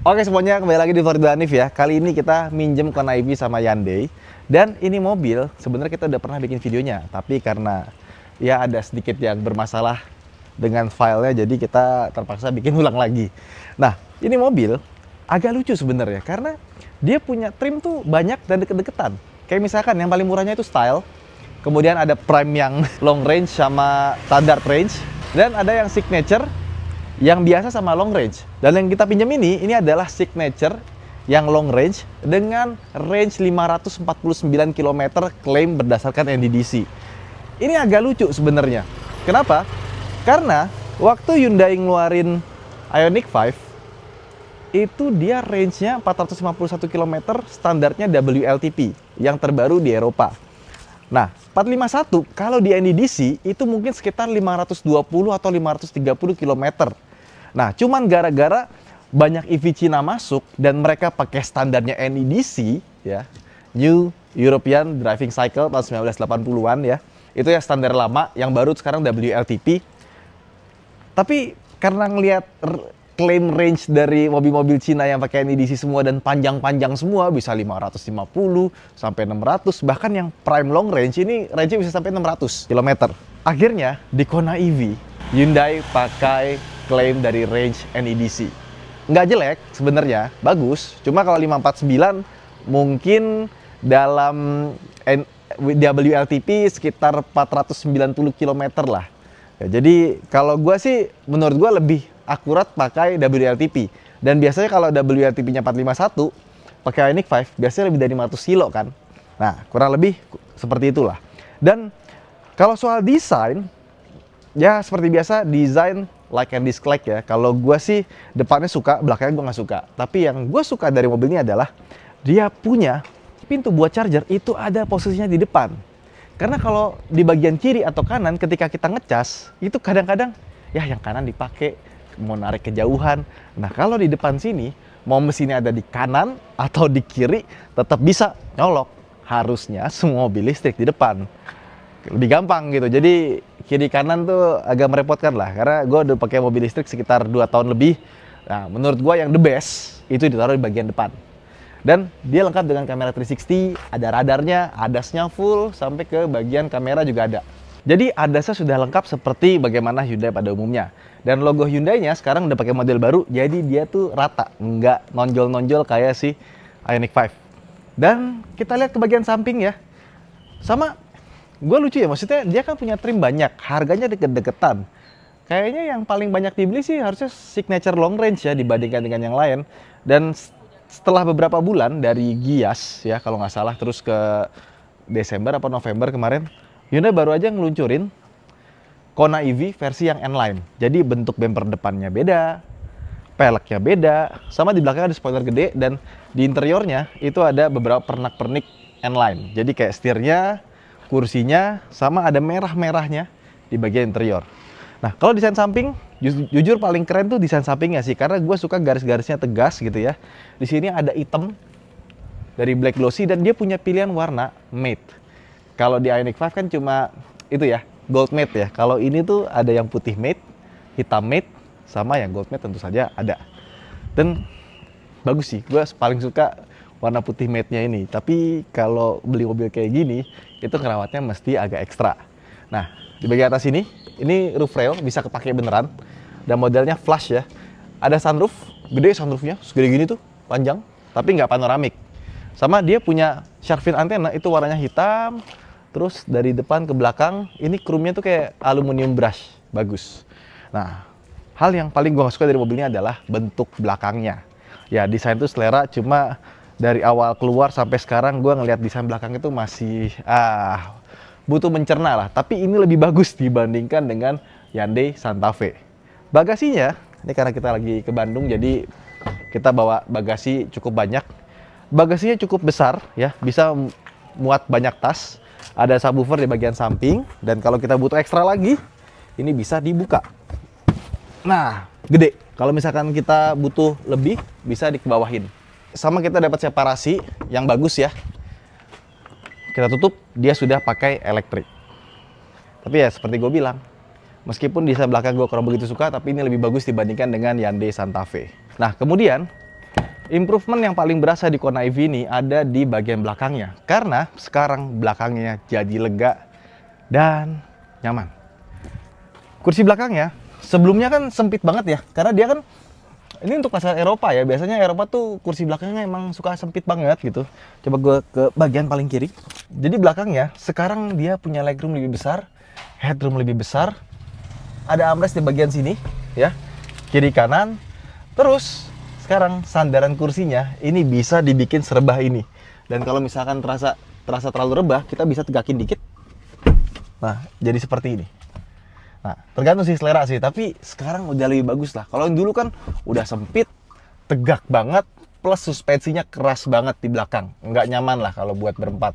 Oke semuanya, kembali lagi di Florida Hanif ya. Kali ini kita minjem Kona EV sama Hyundai. Dan ini mobil, sebenarnya kita udah pernah bikin videonya. Tapi karena ya ada sedikit yang bermasalah dengan filenya, jadi kita terpaksa bikin ulang lagi. Nah, ini mobil agak lucu sebenarnya. Karena dia punya trim tuh banyak dan deket-deketan. Kayak misalkan yang paling murahnya itu Style. Kemudian ada Prime yang long range sama standard range. Dan ada yang Signature yang biasa sama long range. Dan yang kita pinjam ini adalah Signature yang long range dengan range 549 km klaim berdasarkan NDDC. Ini agak lucu sebenarnya. Kenapa? Karena waktu Hyundai ngeluarin Ioniq 5 itu dia range-nya 451 km, standarnya WLTP yang terbaru di Eropa. Nah, 451 kalau di NDDC itu mungkin sekitar 520 atau 530 km. Nah, cuman gara-gara banyak EV Cina masuk dan mereka pakai standarnya NEDC ya, New European Driving Cycle tahun 1980-an ya. Itu ya standar lama, yang baru sekarang WLTP. Tapi karena ngelihat claim range dari mobil-mobil Cina yang pakai NEDC semua dan panjang-panjang semua, bisa 550 sampai 600, bahkan yang prime long range ini range-nya bisa sampai 600 km. Akhirnya di Kona EV Hyundai pakai klaim dari range NEDC. Nggak jelek sebenarnya, bagus. Cuma kalau 549 mungkin dalam WLTP sekitar 490 km lah. Ya, jadi kalau gue sih, menurut gue lebih akurat pakai WLTP. Dan biasanya kalau WLTP-nya 451, pakai Ioniq 5, biasanya lebih dari 500 kilo kan. Nah, kurang lebih seperti itulah. Dan kalau soal desain, ya seperti biasa, desain like and dislike ya. Kalau gue sih depannya suka, belakangnya gue nggak suka. Tapi yang gue suka dari mobil ini adalah dia punya pintu buat charger itu ada posisinya di depan. Karena kalau di bagian kiri atau kanan ketika kita ngecas, itu kadang-kadang ya yang kanan dipakai, mau narik kejauhan. Nah kalau di depan sini, mau mesinnya ada di kanan atau di kiri, tetap bisa nyolok. Harusnya semua mobil listrik di depan. Lebih gampang gitu. Jadi kiri kanan tuh agak merepotkan lah, karena gue udah pakai mobil listrik sekitar 2 tahun lebih. Nah, menurut gue yang the best itu ditaruh di bagian depan. Dan dia lengkap dengan kamera 360, ada radarnya, ADAS-nya full, sampai ke bagian kamera juga ada. Jadi ADAS-nya sudah lengkap seperti bagaimana Hyundai pada umumnya. Dan logo Hyundai-nya sekarang udah pakai model baru, jadi dia tuh rata, nggak nonjol-nonjol kayak si Ioniq 5. Dan kita lihat ke bagian samping ya. Sama, gue lucu ya, maksudnya dia kan punya trim banyak, harganya deket-deketan. Kayaknya yang paling banyak dibeli sih harusnya Signature long range ya dibandingkan dengan yang lain. Dan setelah beberapa bulan dari Gias ya kalau nggak salah, terus ke Desember atau November kemarin, Hyundai baru aja ngeluncurin Kona EV versi yang N-Line. Jadi bentuk bumper depannya beda, peleknya beda, sama di belakang ada spoiler gede, dan di interiornya itu ada beberapa pernak-pernik N-Line. Jadi kayak setirnya, kursinya, sama ada merah-merahnya di bagian interior. Nah, kalau desain samping, jujur paling keren tuh desain sampingnya sih, karena gue suka garis-garisnya tegas gitu ya. Di sini ada hitam dari black glossy dan dia punya pilihan warna matte. Kalau di Ioniq 5 kan cuma itu ya, gold matte ya. Kalau ini tuh ada yang putih matte, hitam matte, sama yang gold matte tentu saja ada. Dan bagus sih, gue paling suka warna putih matte-nya ini. Tapi kalau beli mobil kayak gini, itu ngerawatnya mesti agak ekstra. Nah, di bagian atas ini roof rail bisa kepake beneran. Dan modelnya flush ya. Ada sunroof, gede sunroofnya, segede gini tuh, panjang. Tapi nggak panoramik. Sama dia punya shark fin antena, itu warnanya hitam. Terus dari depan ke belakang, ini chrome-nya tuh kayak aluminium brush. Bagus. Nah, hal yang paling gue gak suka dari mobil ini adalah bentuk belakangnya. Ya, desain tuh selera, cuma dari awal keluar sampai sekarang gue ngelihat desain belakang itu masih butuh mencerna lah. Tapi ini lebih bagus dibandingkan dengan Hyundai Santa Fe. Bagasinya, ini karena kita lagi ke Bandung jadi kita bawa bagasi cukup banyak. Bagasinya cukup besar ya, bisa muat banyak tas. Ada subwoofer di bagian samping, dan kalau kita butuh ekstra lagi, ini bisa dibuka. Nah, gede. Kalau misalkan kita butuh lebih, bisa dikebawahin. Sama kita dapat separasi yang bagus ya. Kita tutup, dia sudah pakai elektrik. Tapi ya seperti gue bilang, meskipun desain belakang gue kurang begitu suka, tapi ini lebih bagus dibandingkan dengan Hyundai Santa Fe. Nah kemudian Improvement yang paling berasa di Kona EV ini ada di bagian belakangnya. Karena sekarang belakangnya jadi lega dan nyaman. Kursi belakangnya sebelumnya kan sempit banget ya. Karena dia kan ini untuk pasar Eropa ya. Biasanya Eropa tuh kursi belakangnya emang suka sempit banget gitu. Coba gue ke bagian paling kiri. Jadi belakangnya sekarang dia punya legroom lebih besar, headroom lebih besar. Ada armrest di bagian sini ya. Kiri kanan. Terus sekarang sandaran kursinya ini bisa dibikin serebah ini. Dan kalau misalkan terasa terlalu rebah, kita bisa tegakin dikit. Nah, jadi seperti ini. Nah, tergantung sih selera sih, tapi sekarang udah lebih bagus lah. Kalau yang dulu kan udah sempit, tegak banget, plus suspensinya keras banget di belakang. Nggak nyaman lah kalau buat berempat.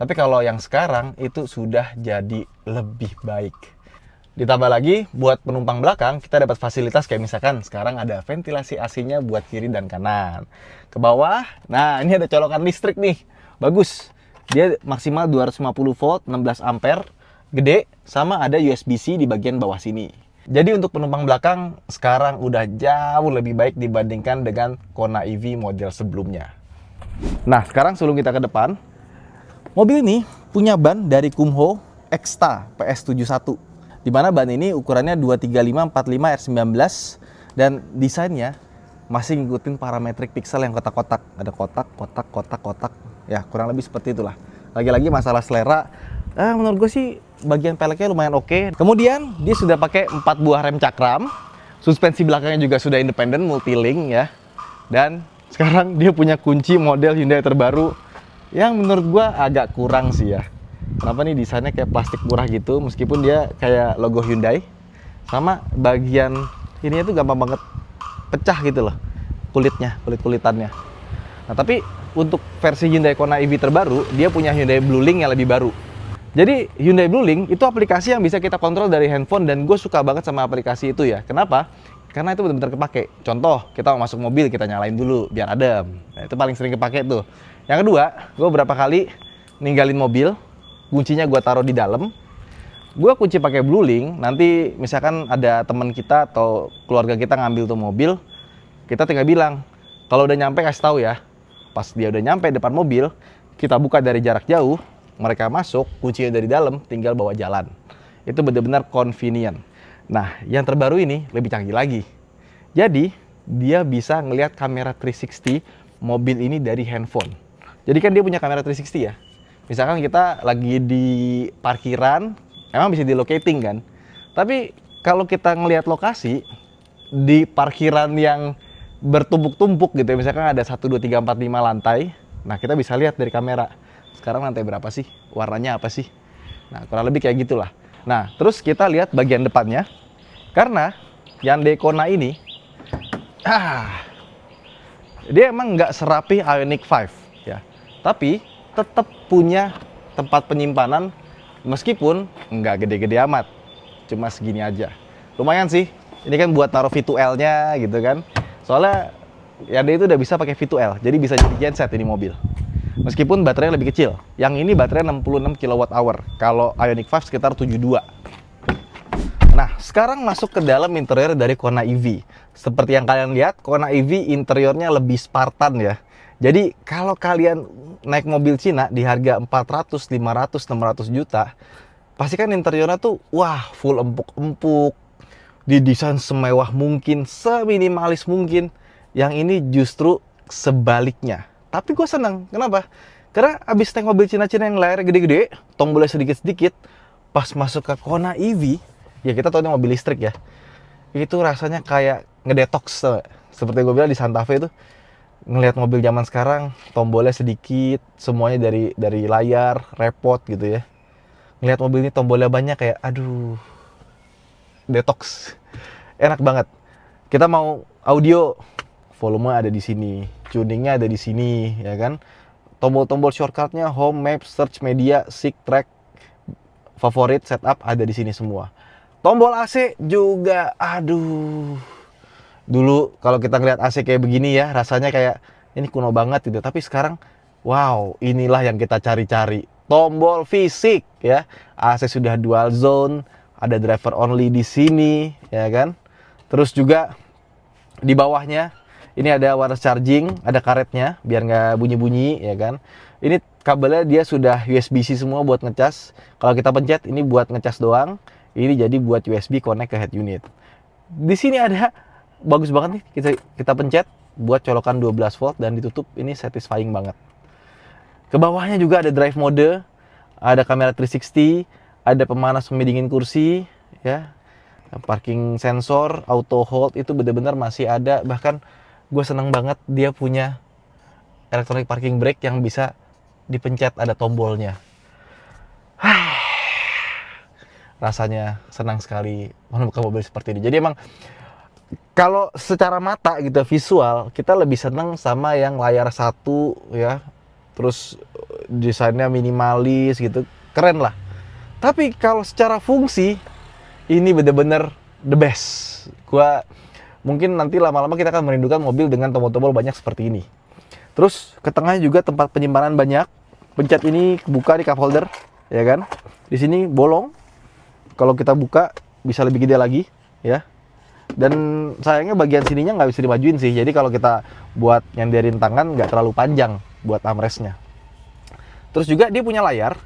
Tapi kalau yang sekarang itu sudah jadi lebih baik. Ditambah lagi, buat penumpang belakang, kita dapat fasilitas kayak misalkan sekarang ada ventilasi AC-nya buat kiri dan kanan. Ke bawah, nah ini ada colokan listrik nih. Bagus. Dia maksimal 250 volt, 16 ampere. Gede, sama ada USB-C di bagian bawah sini. Jadi untuk penumpang belakang sekarang udah jauh lebih baik dibandingkan dengan Kona EV model sebelumnya. Nah, sekarang sebelum kita ke depan, mobil ini punya ban dari Kumho Exta PS71. Di mana ban ini ukurannya 235/45 R19 dan desainnya masih ngikutin parametrik pixel yang kotak-kotak. Ada kotak, kotak, kotak, kotak. Ya, kurang lebih seperti itulah. Lagi-lagi masalah selera, menurut gue sih bagian peleknya lumayan oke. Kemudian dia sudah pakai 4 buah rem cakram, suspensi belakangnya juga sudah independen multi-link ya. Dan sekarang dia punya kunci model Hyundai terbaru yang menurut gua agak kurang sih ya. Kenapa nih desainnya kayak plastik murah gitu, meskipun dia kayak logo Hyundai. Sama bagian ini tuh gampang banget pecah gitu loh kulit-kulitannya. Nah, tapi untuk versi Hyundai Kona EV terbaru, dia punya Hyundai Blue Link yang lebih baru. Jadi Hyundai Blue Link itu aplikasi yang bisa kita kontrol dari handphone dan gue suka banget sama aplikasi itu ya. Kenapa? Karena itu benar-benar kepake. Contoh, kita mau masuk mobil, kita nyalain dulu biar adem. Nah, itu paling sering kepake tuh. Yang kedua, gue berapa kali ninggalin mobil, kuncinya gue taruh di dalam. Gue kunci pakai Blue Link, nanti misalkan ada teman kita atau keluarga kita ngambil tuh mobil, kita tinggal bilang, kalau udah nyampe kasih tahu ya. Pas dia udah nyampe depan mobil, kita buka dari jarak jauh, mereka masuk, kuncinya dari dalam, tinggal bawa jalan. Itu benar-benar convenient. Nah, yang terbaru ini lebih canggih lagi. Jadi, dia bisa ngelihat kamera 360 mobil ini dari handphone. Jadi kan dia punya kamera 360 ya. Misalkan kita lagi di parkiran, emang bisa di locating kan. Tapi kalau kita ngelihat lokasi di parkiran yang bertumpuk-tumpuk gitu ya, misalkan ada 1, 2, 3, 4, 5 lantai, nah kita bisa lihat dari kamera. Sekarang lantai berapa sih? Warnanya apa sih? Nah, kurang lebih kayak gitulah. Nah, terus kita lihat bagian depannya. Karena Hyundai Kona ini, dia emang nggak serapi Ioniq 5 ya. Tapi tetap punya tempat penyimpanan meskipun nggak gede-gede amat. Cuma segini aja. Lumayan sih. Ini kan buat taruh V2L-nya gitu kan. Soalnya Hyundai itu udah bisa pakai V2L. Jadi bisa jadi genset ini mobil. Meskipun baterainya lebih kecil. Yang ini baterainya 66 kWh. Kalau Ioniq 5 sekitar 72. Nah, sekarang masuk ke dalam interior dari Kona EV. Seperti yang kalian lihat, Kona EV interiornya lebih Spartan ya. Jadi, kalau kalian naik mobil Cina di harga 400, 500, 600 juta, pasti kan interiornya tuh, wah, full empuk-empuk. Didesain semewah mungkin, seminimalis mungkin. Yang ini justru sebaliknya. Tapi gue seneng. Kenapa? Karena abis naik mobil Cina-Cina yang layarnya gede-gede, tombolnya sedikit-sedikit, pas masuk ke Kona EV, ya kita tahu ini mobil listrik ya, itu rasanya kayak ngedetox. Seperti gue bilang di Santa Fe itu, ngelihat mobil zaman sekarang, tombolnya sedikit, semuanya dari layar, repot gitu ya. Ngelihat mobil ini tombolnya banyak kayak, aduh, detox. Enak banget. Kita mau audio, volume ada di sini, tuningnya ada di sini, ya kan. Tombol-tombol shortcutnya, home, map, search, media, sync, track, favorit, setup ada di sini semua. Tombol AC juga, aduh. Dulu kalau kita ngeliat AC kayak begini ya, rasanya kayak ini kuno banget gitu. Tapi sekarang, wow, inilah yang kita cari-cari. Tombol fisik ya, AC sudah dual zone, ada driver only di sini, ya kan. Terus juga di bawahnya Ini ada wireless charging, ada karetnya biar nggak bunyi-bunyi ya kan. Ini kabelnya dia sudah USB-C semua buat ngecas. Kalau kita pencet ini buat ngecas doang. Ini jadi buat USB connect ke head unit. Di sini ada bagus banget nih, kita pencet buat colokan 12 volt dan ditutup. Ini satisfying banget. Ke bawahnya juga ada drive mode, ada kamera 360, ada pemanas pendingin kursi ya. Parking sensor, auto hold itu benar-benar masih ada. Bahkan gue seneng banget dia punya electronic parking brake yang bisa dipencet, ada tombolnya. Rasanya senang sekali menemukan mobil seperti ini. Jadi emang kalau secara mata gitu visual kita lebih senang sama yang layar satu ya, terus desainnya minimalis gitu, keren lah. Tapi kalau secara fungsi ini bener-bener the best. Gua mungkin nanti lama-lama kita akan merindukan mobil dengan tombol-tombol banyak seperti ini. Terus ke tengahnya juga tempat penyimpanan banyak. Pencet ini buka di cup holder, ya kan? Di sini bolong. Kalau kita buka bisa lebih gede lagi, ya. Dan sayangnya bagian sininya nggak bisa dimajuin sih. Jadi kalau kita buat nyandarin tangan nggak terlalu panjang buat armrestnya. Terus juga dia punya layar.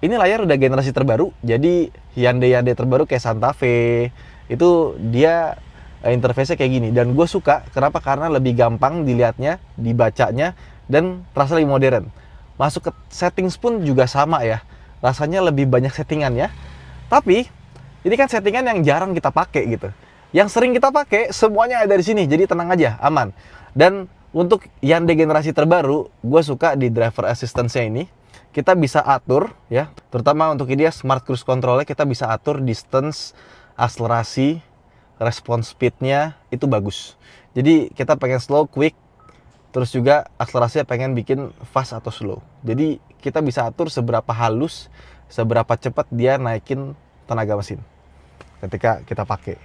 Ini layar udah generasi terbaru. Jadi Hyundai terbaru kayak Santa Fe itu dia interface-nya kayak gini. Dan gue suka, kenapa? Karena lebih gampang dilihatnya, dibacanya, dan terasa lebih modern. Masuk ke settings pun juga sama ya. Rasanya lebih banyak settingan ya. Tapi ini kan settingan yang jarang kita pakai gitu. Yang sering kita pakai semuanya ada di sini. Jadi tenang aja, aman. Dan untuk Hyundai generasi terbaru, gue suka di driver assistance-nya ini. Kita bisa atur ya, terutama untuk ini ya smart cruise control-nya, kita bisa atur distance, akselerasi, respons speed-nya itu bagus. Jadi kita pengen slow, quick, terus juga akselerasinya pengen bikin fast atau slow. Jadi kita bisa atur seberapa halus, seberapa cepat dia naikin tenaga mesin ketika kita pakai.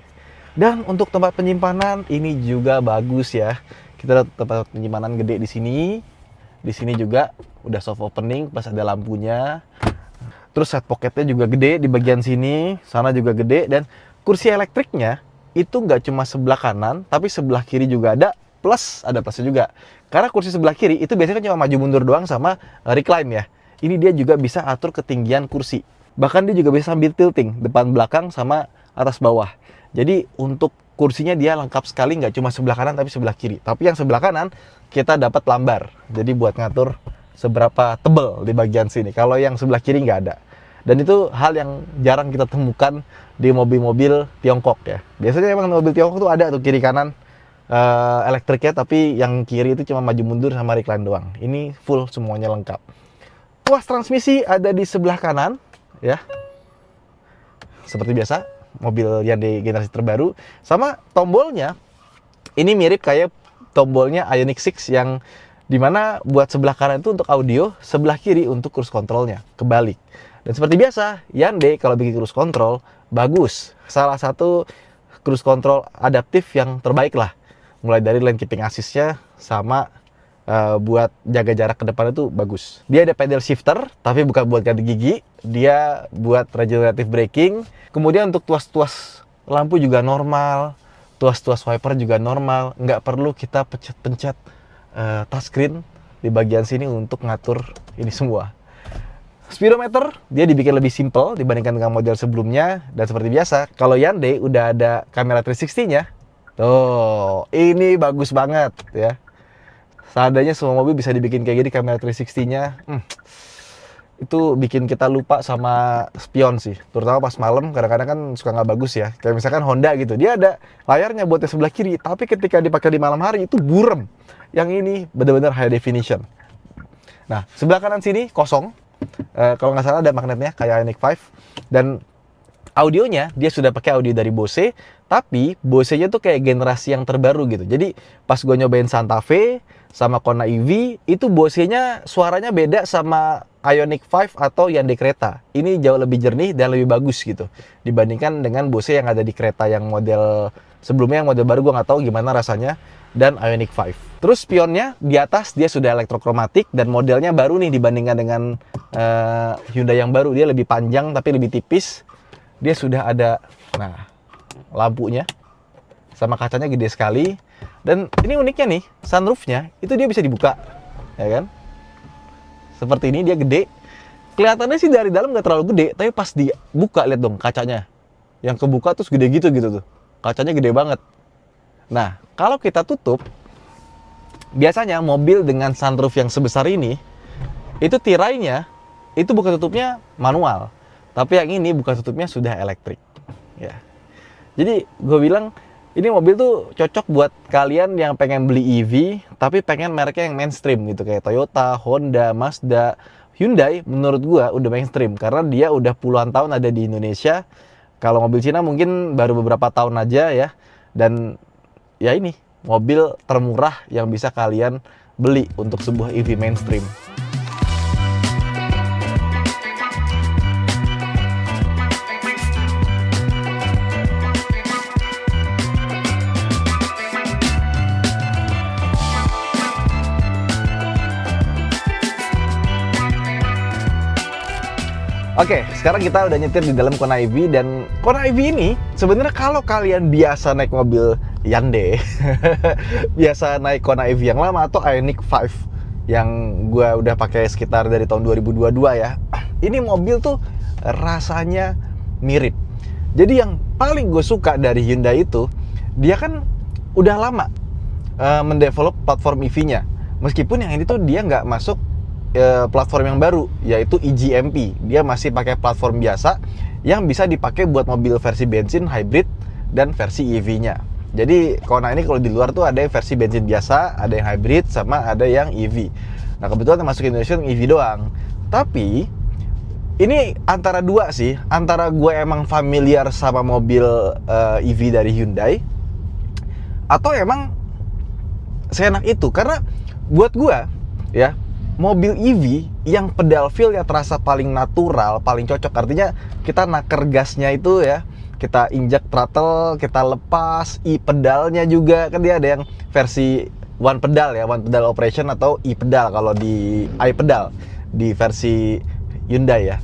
Dan untuk tempat penyimpanan ini juga bagus ya. Kita ada tempat penyimpanan gede di sini. Di sini juga udah soft opening, pas ada lampunya. Terus set pocketnya juga gede di bagian sini, sana juga gede. Dan kursi elektriknya itu nggak cuma sebelah kanan, tapi sebelah kiri juga ada, plus ada plusnya juga. Karena kursi sebelah kiri itu biasanya kan cuma maju mundur doang sama recline ya. Ini dia juga bisa atur ketinggian kursi. Bahkan dia juga bisa sambil tilting, depan belakang sama atas bawah. Jadi untuk kursinya dia lengkap sekali, nggak cuma sebelah kanan tapi sebelah kiri. Tapi yang sebelah kanan kita dapat lambar. Jadi buat ngatur seberapa tebel di bagian sini. Kalau yang sebelah kiri nggak ada. Dan itu hal yang jarang kita temukan di mobil-mobil Tiongkok ya. Biasanya emang mobil Tiongkok tuh ada tuh kiri kanan elektriknya, tapi yang kiri itu cuma maju mundur sama recline doang. Ini full semuanya lengkap. Tuas transmisi ada di sebelah kanan ya. Seperti biasa, mobil Hyundai generasi terbaru. Sama tombolnya ini mirip kayak tombolnya Ioniq 6 yang dimana buat sebelah kanan itu untuk audio, sebelah kiri untuk cruise controlnya, kebalik. Dan seperti biasa, Hyundai kalau bikin cruise control bagus. Salah satu cruise control adaptif yang terbaik lah. Mulai dari lane keeping assist-nya sama buat jaga jarak ke depan itu bagus. Dia ada pedal shifter, tapi bukan buat ganti gigi. Dia buat regenerative braking. Kemudian untuk tuas-tuas lampu juga normal. Tuas-tuas wiper juga normal. Nggak perlu kita pencet-pencet touchscreen di bagian sini untuk ngatur ini semua. Speedometer dia dibikin lebih simple dibandingkan dengan model sebelumnya. Dan seperti biasa, kalau Hyundai udah ada kamera 360-nya. Tuh, ini bagus banget ya. Seandainya semua mobil bisa dibikin kayak gini kamera 360-nya, itu bikin kita lupa sama spion sih. Terutama pas malam, kadang-kadang kan suka nggak bagus ya. Kayak misalkan Honda gitu, dia ada layarnya buat yang sebelah kiri, tapi ketika dipakai di malam hari itu buram. Yang ini benar-benar high definition. Nah, sebelah kanan sini kosong. Kalau nggak salah ada magnetnya kayak Ioniq 5. Dan audionya dia sudah pakai audio dari Bose, tapi Bose-nya tuh kayak generasi yang terbaru gitu. Jadi pas gue nyobain Santa Fe sama Kona EV, itu Bose-nya suaranya beda sama Ioniq 5 atau Hyundai Creta. Ini jauh lebih jernih dan lebih bagus gitu dibandingkan dengan Bose yang ada di Creta yang model sebelumnya. Yang model baru gue nggak tahu gimana rasanya, dan Ioniq 5. Terus spionnya di atas dia sudah elektrokromatik dan modelnya baru nih dibandingkan dengan Hyundai yang baru. Dia lebih panjang tapi lebih tipis. Dia sudah ada lampunya sama kacanya gede sekali. Dan ini uniknya nih, sunroofnya itu dia bisa dibuka, ya kan? Seperti ini, dia gede. Kelihatannya sih dari dalam nggak terlalu gede, tapi pas dibuka, lihat dong kacanya. Yang kebuka terus gede gitu tuh. Kacanya gede banget. Nah, kalau kita tutup, biasanya mobil dengan sunroof yang sebesar ini, itu tirainya, itu buka tutupnya manual. Tapi yang ini buka tutupnya sudah elektrik. Ya. Jadi gue bilang, ini mobil tuh cocok buat kalian yang pengen beli EV, tapi pengen mereknya yang mainstream gitu. Kayak Toyota, Honda, Mazda, Hyundai menurut gue udah mainstream. Karena dia udah puluhan tahun ada di Indonesia. Kalau mobil Cina mungkin baru beberapa tahun aja ya. Dan ya ini, mobil termurah yang bisa kalian beli untuk sebuah EV mainstream. Oke, sekarang kita udah nyetir di dalam Kona EV, dan Kona EV ini sebenarnya kalau kalian biasa naik mobil Hyundai, biasa naik Kona EV yang lama atau Ioniq 5 yang gue udah pakai sekitar dari tahun 2022 ya, ini mobil tuh rasanya mirip. Jadi yang paling gue suka dari Hyundai itu, dia kan udah lama mendevelop platform EV-nya. Meskipun yang ini tuh dia nggak masuk platform yang baru, yaitu eGMP. Dia masih pakai platform biasa yang bisa dipakai buat mobil versi bensin, hybrid, dan versi EV-nya. Jadi Kona ini kalau di luar tuh ada yang versi bensin biasa, ada yang hybrid, sama ada yang EV. Nah kebetulan yang masuk Indonesia yang EV doang. Tapi ini antara dua sih, antara gue emang familiar sama mobil EV dari Hyundai, atau emang seenak itu. Karena buat gue ya, mobil EV yang pedal feel ya terasa paling natural, paling cocok. Artinya kita naker gasnya itu ya, kita injak throttle, kita lepas, pedalnya juga kan dia ada yang versi one pedal ya, one pedal operation, atau pedal kalau di pedal di versi Hyundai ya.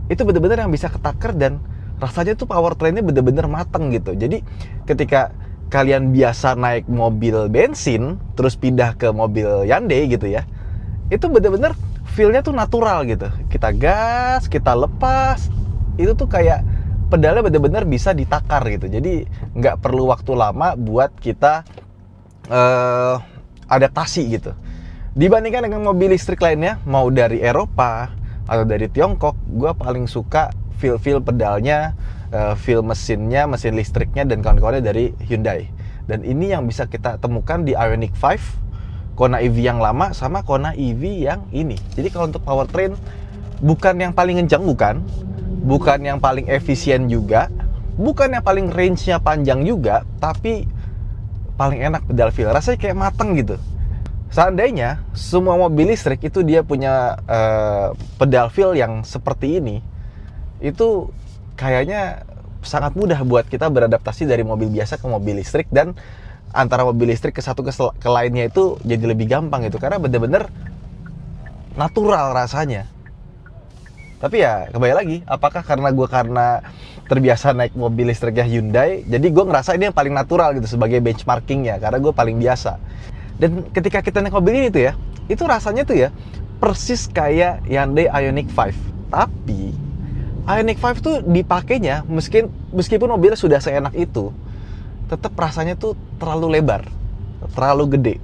Itu bener-bener yang bisa ketaker, dan rasanya tuh powertrainnya bener-bener mateng gitu. Jadi ketika kalian biasa naik mobil bensin terus pindah ke mobil Hyundai gitu ya, itu bener-bener feel-nya tuh natural gitu. Kita gas, kita lepas, itu tuh kayak pedalnya bener-bener bisa ditakar gitu. Jadi nggak perlu waktu lama buat kita adaptasi gitu. Dibandingkan dengan mobil listrik lainnya, mau dari Eropa atau dari Tiongkok, gue paling suka feel pedalnya, feel mesinnya, mesin listriknya, dan kawan-kawannya dari Hyundai. Dan ini yang bisa kita temukan di Ioniq 5, Kona EV yang lama sama Kona EV yang ini. Jadi kalau untuk powertrain, bukan yang paling kencang, bukan yang paling efisien juga, bukan yang paling range-nya panjang juga, tapi paling enak pedal feel. Rasanya kayak mateng gitu. Seandainya semua mobil listrik itu dia punya pedal feel yang seperti ini, itu kayaknya sangat mudah buat kita beradaptasi dari mobil biasa ke mobil listrik, dan antara mobil listrik ke satu ke lainnya itu jadi lebih gampang gitu, karena bener-bener natural rasanya. Tapi ya kembali lagi, apakah karena terbiasa naik mobil listriknya Hyundai, jadi gue ngerasa ini yang paling natural gitu sebagai benchmarkingnya, karena gue paling biasa. Dan ketika kita naik mobil ini tuh ya, itu rasanya tuh ya persis kayak Hyundai Ioniq 5. Tapi Ioniq 5 tuh dipakainya, meskipun mobilnya sudah seenak itu, tetap rasanya tuh terlalu lebar, terlalu gede.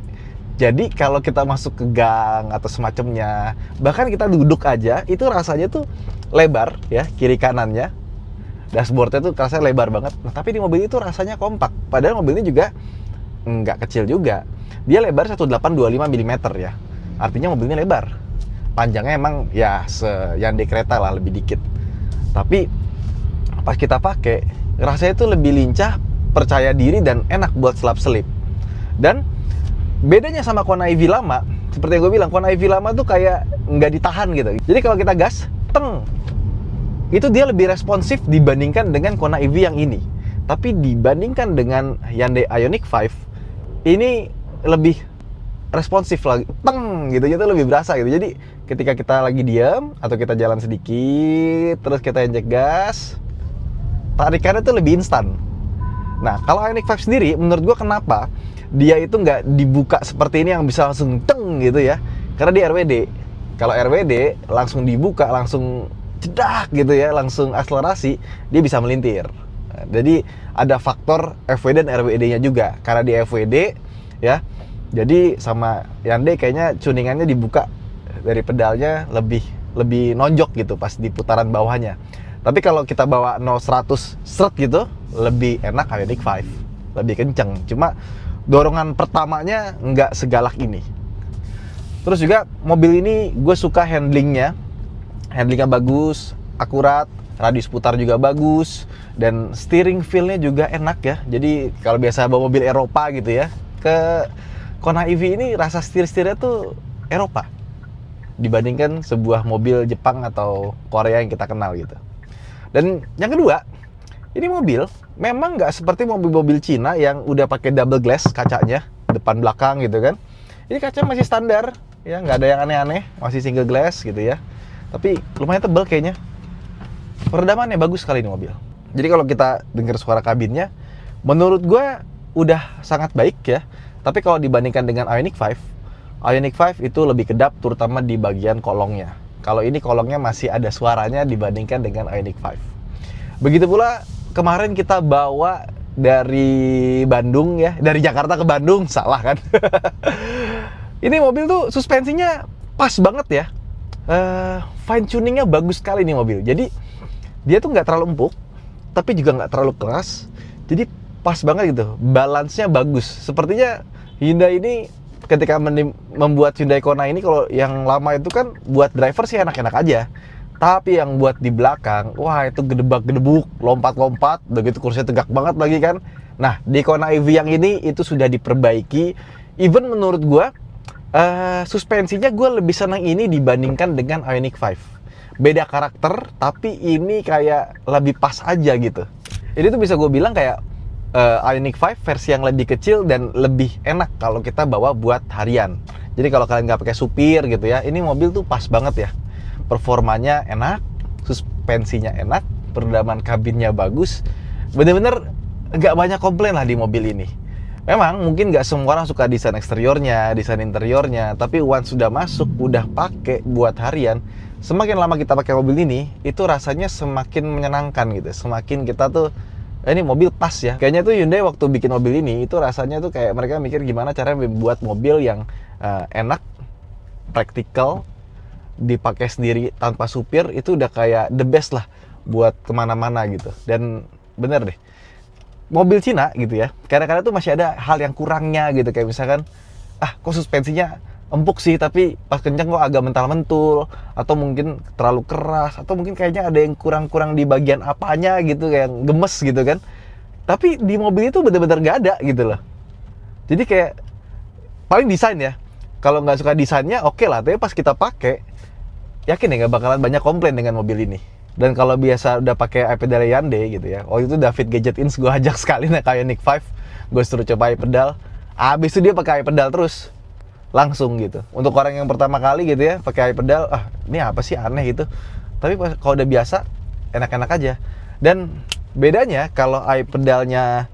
Jadi kalau kita masuk ke gang atau semacamnya, bahkan kita duduk aja, itu rasanya tuh lebar ya, kiri kanannya. Dashboardnya tuh rasanya lebar banget. Nah, tapi di mobil itu rasanya kompak. Padahal mobil ini juga nggak kecil juga. Dia lebar 1825 mm ya. Artinya mobilnya lebar. Panjangnya emang ya Hyundai kereta lah, lebih dikit. Tapi pas kita pakai, rasanya tuh lebih lincah, percaya diri, dan enak buat selap-selip. Dan bedanya sama Kona EV lama, seperti yang gue bilang, Kona EV lama tuh kayak nggak ditahan gitu. Jadi kalau kita gas, teng, itu dia lebih responsif dibandingkan dengan Kona EV yang ini. Tapi dibandingkan dengan Hyundai Ioniq 5, ini lebih responsif lagi, teng gitu, itu lebih berasa gitu. Jadi ketika kita lagi diam atau kita jalan sedikit, terus kita injek gas, tarikannya tuh lebih instan. Nah, kalau Ioniq 5 sendiri, menurut gue kenapa dia itu nggak dibuka seperti ini yang bisa langsung teng gitu ya, karena dia RWD. Kalau RWD langsung dibuka, langsung cedak gitu ya, langsung akselerasi, dia bisa melintir. Nah, jadi ada faktor FWD dan RWD-nya juga. Karena di FWD ya, jadi sama Hyundai kayaknya tuningannya dibuka dari pedalnya lebih nonjok gitu pas di putaran bawahnya. Tapi kalau kita bawa 0-100 seret gitu, lebih enak Ioniq 5, lebih kenceng. Cuma dorongan pertamanya nggak segalak ini. Terus juga mobil ini gue suka handlingnya bagus, akurat, radius putar juga bagus, dan steering feel-nya juga enak ya. Jadi kalau biasa bawa mobil Eropa gitu ya, ke Kona EV ini rasa setir-setirnya tuh Eropa dibandingkan sebuah mobil Jepang atau Korea yang kita kenal gitu. Dan yang kedua, ini mobil memang nggak seperti mobil-mobil Cina yang udah pakai double glass kacanya, depan belakang gitu kan. Ini kaca masih standar, ya nggak ada yang aneh-aneh, masih single glass gitu ya. Tapi lumayan tebal kayaknya. Peredamannya bagus sekali ini mobil. Jadi kalau kita dengar suara kabinnya, menurut gue udah sangat baik ya. Tapi kalau dibandingkan dengan Ioniq 5, Ioniq 5 itu lebih kedap, terutama di bagian kolongnya. Kalau ini kolongnya masih ada suaranya dibandingkan dengan Ioniq 5. Begitu pula kemarin kita bawa dari Bandung ya, dari Jakarta ke Bandung, salah kan? Ini mobil tuh suspensinya pas banget ya. Fine tuningnya bagus sekali nih mobil. Jadi dia tuh nggak terlalu empuk, tapi juga nggak terlalu keras. Jadi pas banget gitu, balance-nya bagus. Sepertinya Hyundai ini ketika membuat Hyundai Kona ini, kalau yang lama itu kan buat driver sih enak-enak aja. Tapi yang buat di belakang, wah itu gedebak-gedebuk, lompat-lompat, udah gitu kursinya tegak banget lagi kan. Nah, di Kona EV yang ini itu sudah diperbaiki. Even menurut gua, suspensinya gue lebih senang ini dibandingkan dengan Ioniq 5. Beda karakter, tapi ini kayak lebih pas aja gitu. Ini tuh bisa gue bilang kayak Ioniq 5 versi yang lebih kecil dan lebih enak kalau kita bawa buat harian. Jadi kalau kalian nggak pakai supir gitu ya, ini mobil tuh pas banget ya. Performanya enak, suspensinya enak, peredaman kabinnya bagus. Bener-bener nggak banyak komplain lah di mobil ini. Memang mungkin nggak semua orang suka desain eksteriornya, desain interiornya, tapi once sudah masuk, udah pakai buat harian, semakin lama kita pakai mobil ini, itu rasanya semakin menyenangkan gitu. Semakin kita tuh, ini mobil pas ya. Kayaknya tuh Hyundai waktu bikin mobil ini, itu rasanya tuh kayak mereka mikir gimana caranya membuat mobil yang enak, praktikal, dipakai sendiri tanpa supir, itu udah kayak the best lah buat kemana-mana gitu. Dan bener deh, mobil Cina gitu ya, kadang-kadang tuh masih ada hal yang kurangnya gitu. Kayak misalkan, kok suspensinya empuk sih, tapi pas kencang kok agak mental-mentul, atau mungkin terlalu keras, atau mungkin kayaknya ada yang kurang-kurang di bagian apanya gitu, kayak gemes gitu kan. Tapi di mobil itu bener-bener gak ada gitu loh. Jadi kayak, paling desain ya, kalau nggak suka desainnya oke lah, tapi pas kita pakai, yakin ya nggak bakalan banyak komplain dengan mobil ini. Dan kalau biasa udah pakai iPedal Hyundai gitu ya, waktu itu David Gadget Ins gue ajak sekali naik Ioniq 5, gue suruh coba iPedal, abis itu dia pakai iPedal terus, langsung gitu. Untuk orang yang pertama kali gitu ya, pakai iPedal, ini apa sih, aneh gitu. Tapi kalau udah biasa, enak-enak aja. Dan bedanya kalau iPedalnya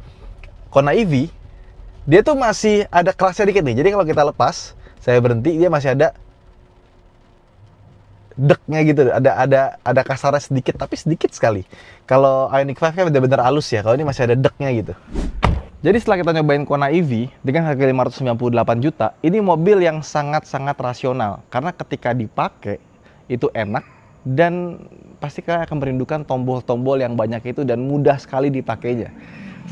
Kona EV, dia tuh masih ada kelasnya dikit nih. Jadi kalau kita lepas, saya berhenti, dia masih ada deknya gitu, ada kasarnya sedikit, tapi sedikit sekali. Kalau Ioniq 5 kan benar-benar halus ya, kalau ini masih ada deknya gitu. Jadi setelah kita nyobain Kona EV dengan harga 598 juta, ini mobil yang sangat-sangat rasional. Karena ketika dipakai, itu enak, dan pasti kalian akan merindukan tombol-tombol yang banyak itu dan mudah sekali dipakainya.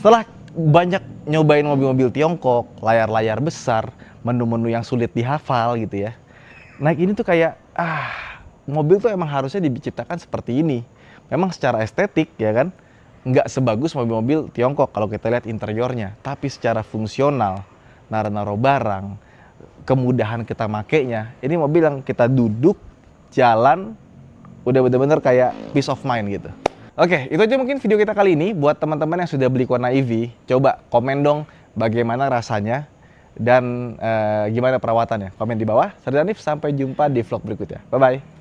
Setelah banyak nyobain mobil-mobil Tiongkok, layar-layar besar, menu-menu yang sulit dihafal gitu ya, naik ini tuh kayak, mobil tuh emang harusnya diciptakan seperti ini. Memang secara estetik ya kan, nggak sebagus mobil-mobil Tiongkok kalau kita lihat interiornya. Tapi secara fungsional, naruh-naruh barang, kemudahan kita makainya, ini mobil yang kita duduk, jalan, udah bener-bener kayak peace of mind gitu. Oke, itu aja mungkin video kita kali ini. Buat teman-teman yang sudah beli Kona EV, coba komen dong bagaimana rasanya dan gimana perawatannya. Komen di bawah. Saya Danif, sampai jumpa di vlog berikutnya. Bye-bye.